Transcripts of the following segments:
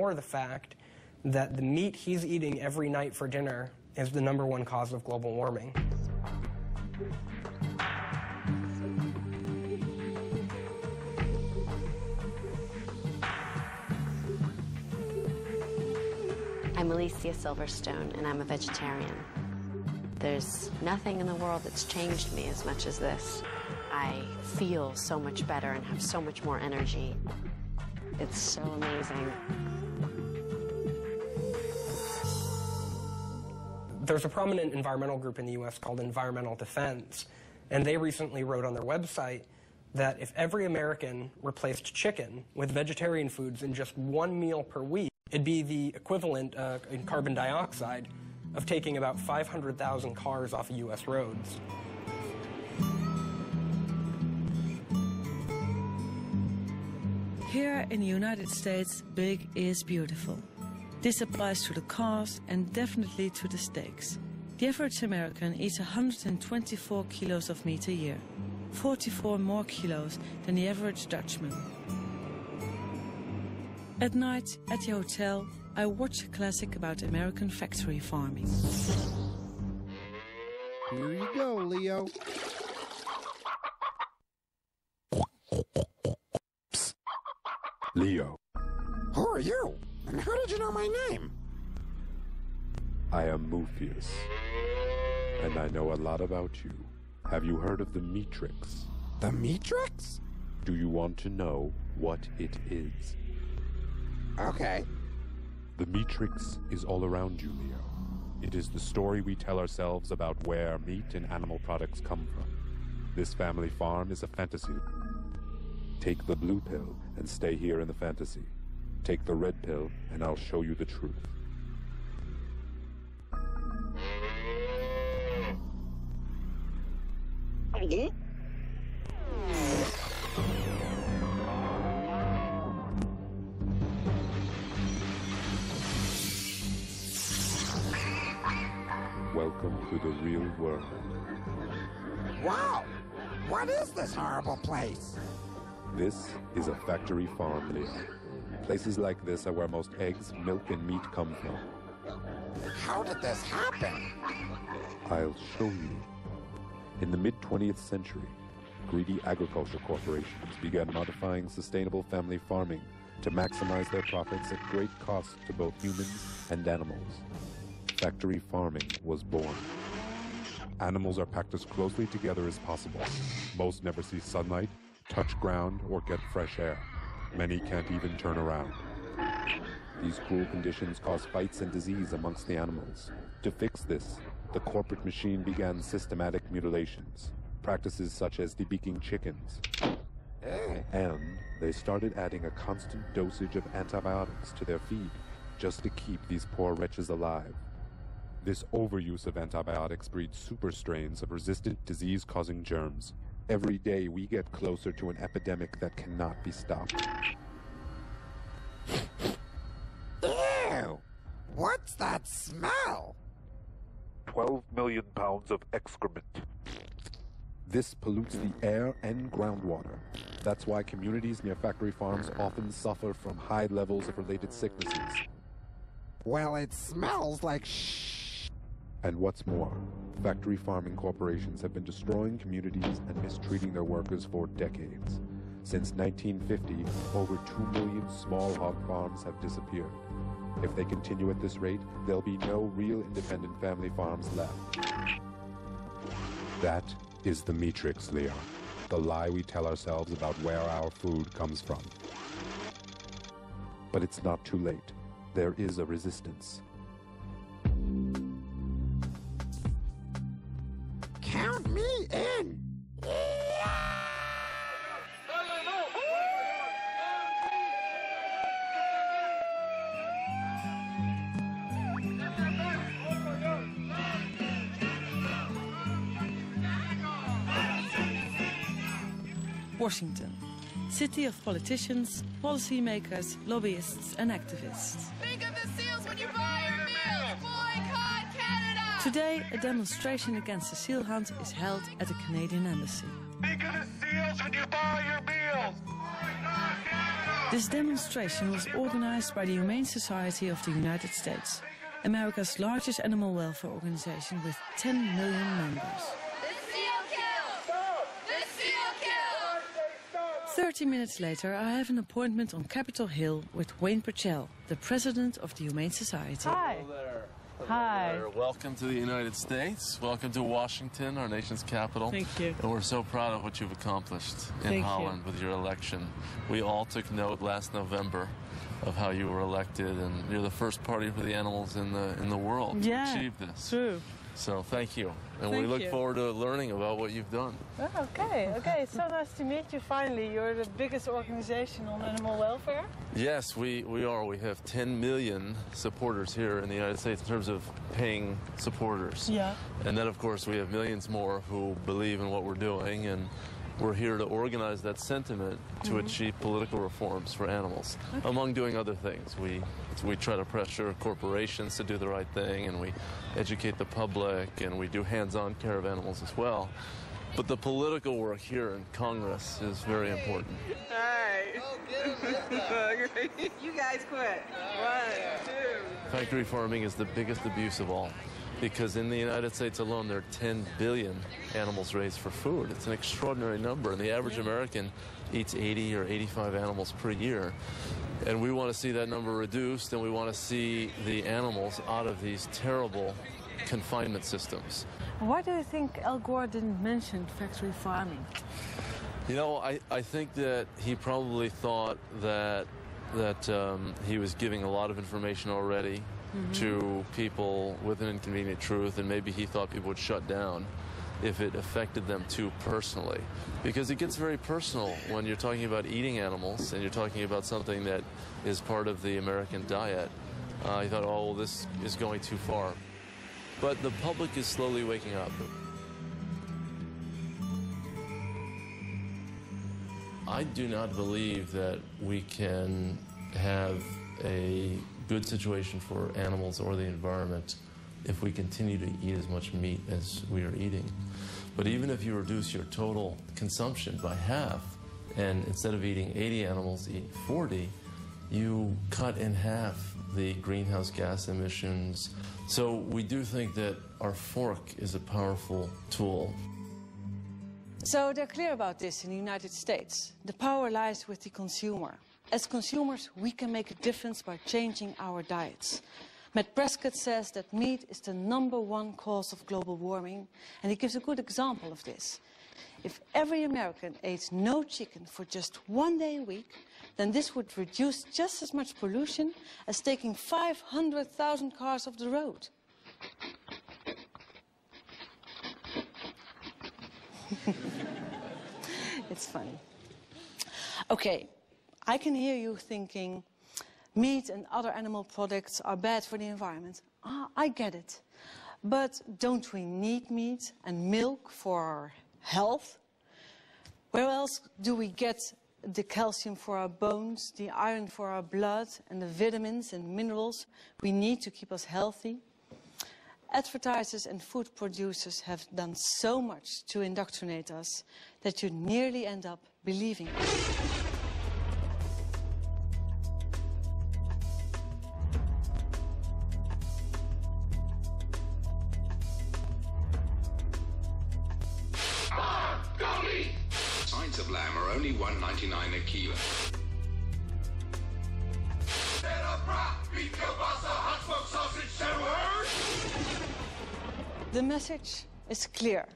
ignore the fact that the meat he's eating every night for dinner is the #1 cause of global warming. I'm Alicia Silverstone, and I'm a vegetarian. There's nothing in the world that's changed me as much as this. I feel so much better and have so much more energy. It's so amazing. There's a prominent environmental group in the US called Environmental Defense, and they recently wrote on their website that if every American replaced chicken with vegetarian foods in just one meal per week, it'd be the equivalent in carbon dioxide of taking about 500,000 cars off of US roads. Here in the United States, big is beautiful. This applies to the cars and definitely to the steaks. The average American eats 124 kilos of meat a year, 44 more kilos than the average Dutchman. At night, at the hotel, I watch a classic about American factory farming. Here you go, Leo. Psst. Leo. Who are you? And how did you know my name? I am Muphius, and I know a lot about you. Have you heard of the Matrix? The Matrix? Do you want to know what it is? Okay. The Matrix is all around you, Leo. It is the story we tell ourselves about where meat and animal products come from. This family farm is a fantasy. Take the blue pill and stay here in the fantasy. Take the red pill and I'll show you the truth. Welcome to the real world. Wow! What is this horrible place? This is a factory farm, Leo. Places like this are where most eggs, milk, and meat come from. How did this happen? I'll show you. In the mid-20th century, greedy agriculture corporations began modifying sustainable family farming to maximize their profits at great cost to both humans and animals. Factory farming was born. Animals are packed as closely together as possible. Most never see sunlight, touch ground, or get fresh air. Many can't even turn around. These cruel conditions cause fights and disease amongst the animals. To fix this, the corporate machine began systematic mutilations, practices such as debeaking chickens. And they started adding a constant dosage of antibiotics to their feed just to keep these poor wretches alive. This overuse of antibiotics breeds super strains of resistant disease-causing germs. Every day we get closer to an epidemic that cannot be stopped. Ew! What's that smell? 12 million pounds of excrement. This pollutes the air and groundwater. That's why communities near factory farms often suffer from high levels of related sicknesses. Well, it smells like shh. And what's more, factory farming corporations have been destroying communities and mistreating their workers for decades. Since 1950, over 2 million small hog farms have disappeared. If they continue at this rate, there'll be no real independent family farms left. That is the Matrix, Leon. The lie we tell ourselves about where our food comes from. But it's not too late. There is a resistance. Count me in! Washington, city of politicians, policymakers, lobbyists and activists. Think of the seals when you buy your meals! Boycott Canada! Today, a demonstration against the seal hunt is held at the Canadian Embassy. Think of the seals when you buy your meals! Boycott Canada! This demonstration was organized by the Humane Society of the United States, America's largest animal welfare organization with 10 million members. The seal kill! 30 minutes later, I have an appointment on Capitol Hill with Wayne Purcell, the president of the Humane Society. Hi. Hello there. Hi. Hello there. Welcome to the United States. Welcome to Washington, our nation's capital. Thank you. And we're so proud of what you've accomplished in Thank Holland you. with your election. We all took note last November of how you were elected, and you're the first party for the animals in the world to achieve this. True. So thank you. And Thank we look you. forward to learning about what you've done. Oh, okay. It's so nice to meet you finally. You're the biggest organization on animal welfare. Yes, we are. We have 10 million supporters here in the United States in terms of paying supporters. Yeah. And then, of course, we have millions more who believe in what we're doing, and we're here to organize that sentiment to achieve political reforms for animals, among doing other things. We try to pressure corporations to do the right thing, and we educate the public, and we do hands-on care of animals as well. But the political work here in Congress is very important. Hi. You guys quit. 1, 2. Factory farming is the biggest abuse of all, because in the United States alone, there are 10 billion animals raised for food. It's an extraordinary number, and the average American eats 80 or 85 animals per year. And we want to see that number reduced, and we want to see the animals out of these terrible confinement systems. Why do you think Al Gore didn't mention factory farming? You know, I think that he probably thought that he was giving a lot of information already to people with an inconvenient truth, and maybe he thought people would shut down if it affected them too personally. Because it gets very personal when you're talking about eating animals and you're talking about something that is part of the American diet. He thought, oh, well, this is going too far. But the public is slowly waking up. I do not believe that we can have a good situation for animals or the environment if we continue to eat as much meat as we are eating. But even if you reduce your total consumption by half, and instead of eating 80 animals, eat 40, you cut in half the greenhouse gas emissions. So we do think that our fork is a powerful tool. So they're clear about this in the United States. The power lies with the consumer. As consumers, we can make a difference by changing our diets. Matt Prescott says that meat is the #1 cause of global warming, and he gives a good example of this. If every American ate no chicken for just 1 day a week, then this would reduce just as much pollution as taking 500,000 cars off the road. It's funny. Okay, I can hear you thinking, meat and other animal products are bad for the environment. I get it. But don't we need meat and milk for our health? Where else do we get the calcium for our bones, the iron for our blood, and the vitamins and minerals we need to keep us healthy? Advertisers and food producers have done so much to indoctrinate us that you nearly end up believing it. Pints of lamb are only $1.99 a kilo. The message is clear.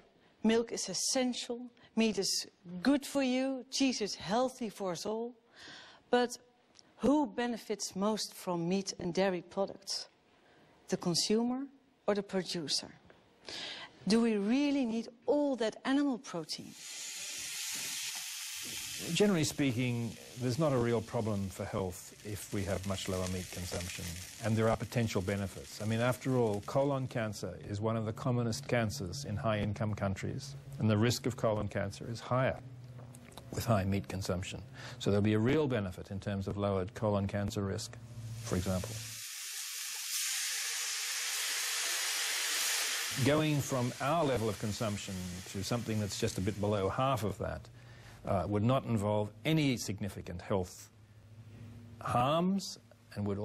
Milk is essential, meat is good for you, cheese is healthy for us all. But who benefits most from meat and dairy products? The consumer or the producer? Do we really need all that animal protein? Generally speaking, there's not a real problem for health if we have much lower meat consumption, and there are potential benefits. I mean, after all, colon cancer is one of the commonest cancers in high-income countries, and the risk of colon cancer is higher with high meat consumption. So there'll be a real benefit in terms of lowered colon cancer risk, for example. Going from our level of consumption to something that's just a bit below half of that would not involve any significant health harms and would